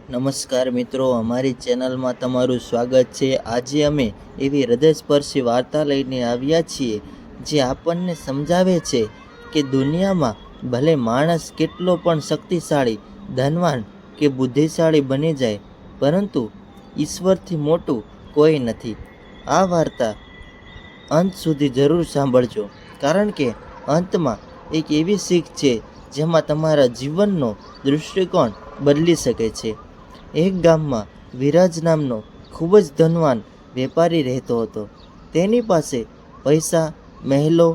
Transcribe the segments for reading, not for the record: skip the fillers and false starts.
નમસ્કાર મિત્રો, અમારી ચેનલમાં તમારું સ્વાગત છે। આજે અમે એવી હૃદયસ્પર્શી વાર્તા લઈને આવ્યા છીએ જે આપણને સમજાવે છે કે દુનિયામાં ભલે માણસ કેટલો પણ શક્તિશાળી, ધનવાન કે બુદ્ધિશાળી બની જાય, પરંતુ ઈશ્વરથી મોટું કોઈ નથી। આ વાર્તા અંત સુધી જરૂર સાંભળજો, કારણ કે અંતમાં એક એવી શીખ છે જેમાં તમારા જીવનનો દૃષ્ટિકોણ બદલી શકે છે। એક ગામમાં વિરાજ નામનો ખૂબ જ ધનવાન વેપારી રહેતો હતો। તેની પાસે પૈસા, મહેલો,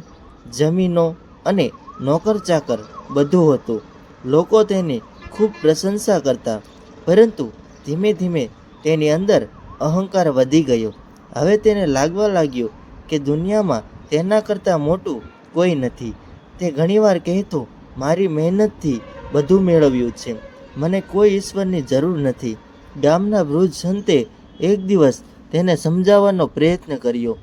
જમીનો અને નોકર ચાકર બધું હતું। લોકો તેની ખૂબ પ્રશંસા કરતા, પરંતુ ધીમે ધીમે તેની અંદર અહંકાર વધી ગયો। હવે તેને લાગવા લાગ્યું કે દુનિયામાં તેના કરતાં મોટું કોઈ નથી। તે ઘણીવાર કહેતો, મારી મહેનતથી બધું મેળવ્યું છે, મને કોઈ ઈશ્વરની જરૂર નથી। ગામના વૃદ્ધ સંતે એક દિવસ તેને સમજાવવાનો પ્રયત્ન કર્યો।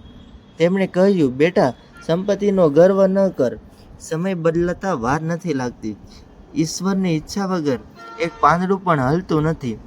તેમણે કહ્યું, બેટા, સંપત્તિનો ગર્વ ન કર, સમય બદલાતા વાર નથી લાગતી, ઈશ્વરની ઈચ્છા વગર એક પાંદડું પણ હલતું નથી।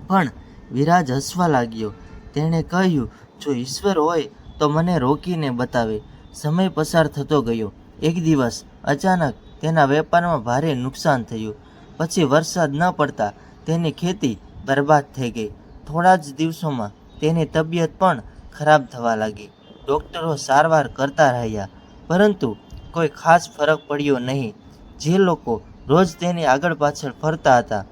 પણ વિરાજ હસવા લાગ્યો। તેણે કહ્યું, જો ઈશ્વર હોય તો મને રોકીને બતાવે। સમય પસાર થતો ગયો। એક દિવસ અચાનક તેના વેપારમાં ભારે નુકસાન થયું। પછી વરસાદ ન પડતા તેની ખેતી બરબાદ થઈ ગઈ। થોડા જ દિવસોમાં તેની તબિયત પણ ખરાબ થવા લાગી। ડૉક્ટરો સારવાર કરતા રહ્યા, પરંતુ કોઈ ખાસ ફરક પડ્યો નહીં। જે લોકો રોજ તેની આગળ પાછળ ફરતા હતા,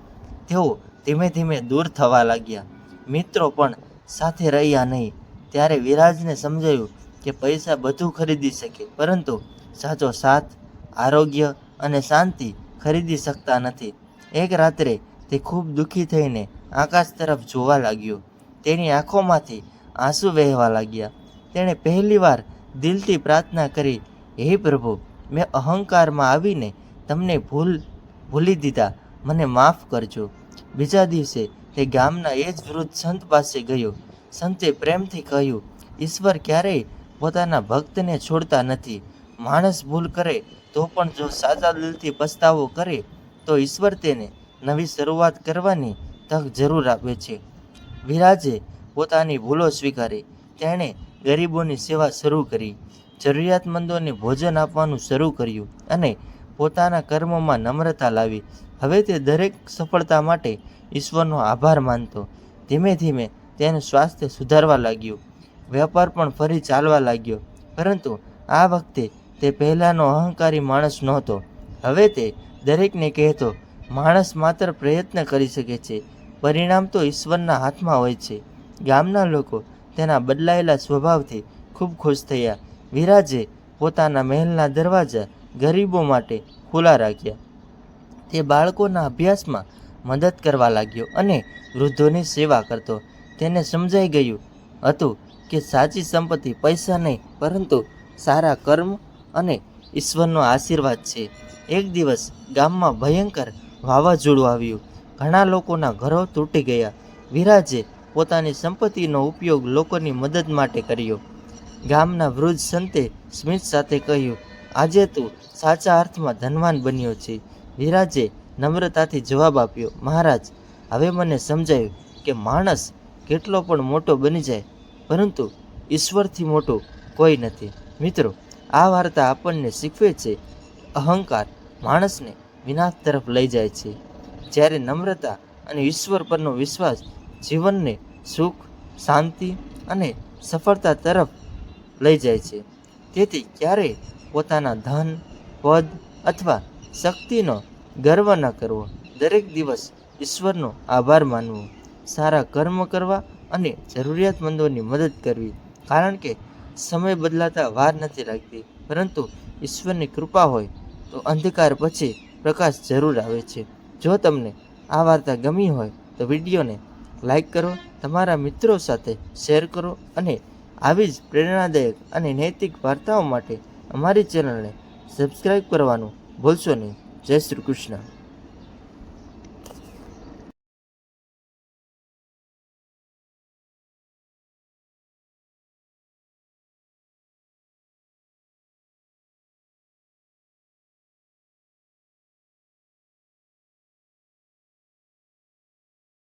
તેઓ ધીમે ધીમે દૂર થવા લાગ્યા। મિત્રો પણ સાથે રહ્યા નહીં। ત્યારે વિરાજને સમજાયું કે પૈસા બધું ખરીદી શકે, પરંતુ સાચો સાથ, આરોગ્ય અને શાંતિ ખરીદી શકતા નથી। એક રાત્રે તે ખૂબ દુઃખી થઈને આકાશ તરફ જોવા લાગ્યો। તેની આંખોમાંથી આંસુ વહેવા લાગ્યા। તેણે પહેલીવાર દિલથી પ્રાર્થના કરી, હે પ્રભુ, મેં અહંકારમાં આવીને તમને ભૂલી દીધા, મને માફ કરજો। બીજા દિવસે તે ગામના એ જ વૃદ્ધ સંત પાસે ગયો। સંતે પ્રેમથી કહ્યું, ઈશ્વર ક્યારેય પોતાના ભક્તને છોડતા નથી। માણસ ભૂલ કરે તો પણ જો સાચા દિલથી પસ્તાવો કરે તો ઈશ્વર તેને નવી શરૂઆત કરવાની તક જરૂર આપે છે। વિરાજે પોતાની ભૂલો સ્વીકારી। તેણે ગરીબોની સેવા શરૂ કરી, જરૂરિયાતમંદોને ભોજન આપવાનું શરૂ કર્યું અને પોતાના કર્મોમાં નમ્રતા લાવી। હવે તે દરેક સફળતા માટે ઈશ્વરનો આભાર માનતો। ધીમે ધીમે તેનું સ્વાસ્થ્ય સુધારવા લાગ્યું। વેપાર પણ ફરી ચાલવા લાગ્યો, પરંતુ આ વખતે તે પહેલાંનો અહંકારી માણસ નહોતો। હવે તે દરેકને કહેતો, માણસ માત્ર પ્રયત્ન કરી શકે છે, પરિણામ તો ઈશ્વરના હાથમાં હોય છે। ગામના લોકો તેના બદલાયેલા સ્વભાવથી ખૂબ ખુશ થયા। વિરાજે પોતાના મહેલના દરવાજા ગરીબો માટે ખુલ્લા રાખ્યા। તે બાળકોના અભ્યાસમાં મદદ કરવા લાગ્યો અને વૃદ્ધોની સેવા કરતો। તેને સમજાઈ ગયું હતું કે સાચી સંપત્તિ પૈસા નહીં, પરંતુ સારા કર્મ અને ઈશ્વરનો આશીર્વાદ છે। એક દિવસ ગામમાં ભયંકર વાવાઝોડું આવ્યું। ઘણા લોકોના ઘરો તૂટી ગયા। વિરાજે પોતાની સંપત્તિનો ઉપયોગ લોકોની મદદ માટે કર્યો। ગામના વૃદ્ધ સંતે સ્મિત સાથે કહ્યું, આજે તું સાચા અર્થમાં ધનવાન બન્યો છે। વિરાજે નમ્રતાથી જવાબ આપ્યો, મહારાજ, હવે મને સમજાયું કે માણસ કેટલો પણ મોટો બની જાય, પરંતુ ઈશ્વરથી મોટું કોઈ નથી। મિત્રો, આ વાર્તા આપણને શીખવે છે, અહંકાર માણસને વિનાશ તરફ લઈ જાય છે, જ્યારે નમ્રતા અને ઈશ્વર પરનો વિશ્વાસ જીવનને સુખ, શાંતિ અને સફળતા તરફ લઈ જાય છે। તેથી ક્યારેય પોતાના ધન, પદ અથવા શક્તિનો ગર્વ ન કરવો। દરેક દિવસ ઈશ્વરનો આભાર માનવો, સારા કર્મ કરવા અને જરૂરિયાતમંદોની મદદ કરવી, કારણ કે સમય બદલાતા વાર નથી લાગતી, પરંતુ ઈશ્વરની કૃપા હોય તો અંધકાર પછી પ્રકાશ જરૂર આવે છે। જો તમને આ વાર્તા ગમી હોય તો વિડીયોને લાઈક કરો, તમારા મિત્રો સાથે શેર કરો અને આવી જ પ્રેરણાદાયક અને નૈતિક વાર્તાઓ માટે અમારી ચેનલને સબસ્ક્રાઈબ કરવાનું ભૂલશો નહીં। જય શ્રી કૃષ્ણ।